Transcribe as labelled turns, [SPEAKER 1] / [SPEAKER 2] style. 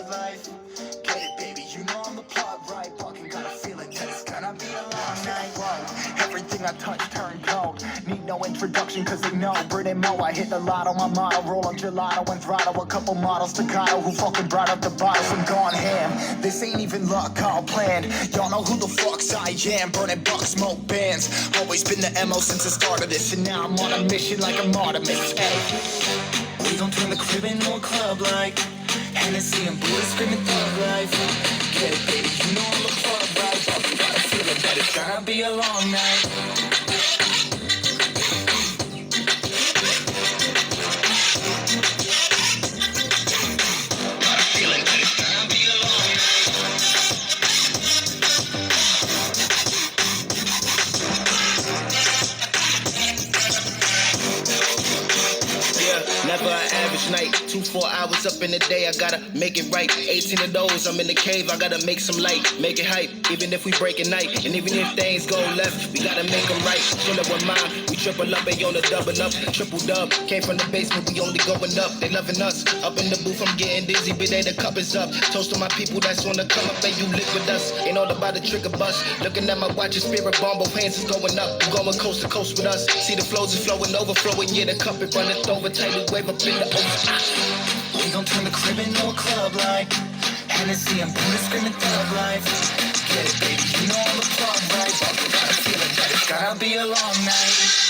[SPEAKER 1] club life. Get it, baby, you know I'm the plug, right? Fucking got a feeling that it's gonna be a long night. Whoa, everything I touch turn cold. Need no introduction cause they know Brit and Mo. I hit the lotto, my motto, roll up gelato and throttle a couple models staccato who fucking brought up the bottles and gone ham. This ain't even luck, all planned. Y'all know who the fucks I am. Burning bucks, smoke bands. Always been the MO since the start of this, and now I'm on a mission like I'm Artemis. Hey, we gon' turn the crib into a club like Hennessy and Buddha screaming thug life. Get it, baby, you know I'm the club right. But we got a feeling that it's gonna be a long night.
[SPEAKER 2] Never an average night, 2-4 hours up in the day, I gotta make it right. 18 of those, I'm in the cave, I gotta make some light, make it hype, even if we break a night. And even if things go left, we gotta make them right. Chill up with mine, we triple up, they on the double up, triple dub. Came from the basement, we only going up, they loving us. Up in the booth, I'm getting dizzy, but they the cup is up. Toast to my people that's wanna come up, and you live with us. Ain't all about the trigger bus. Looking at my watch, and spirit bomb, both hands is going up. You going coast to coast with us. See the flows is flowing, overflowing, yeah, the cup it runneth over, tidal wave up in the ocean.
[SPEAKER 1] We gon' turn the crib into a club like Hennessy and Buddha screaming thug life. Get it, baby, you know I'm the plug right. But we got a feeling that it's gonna be a long night.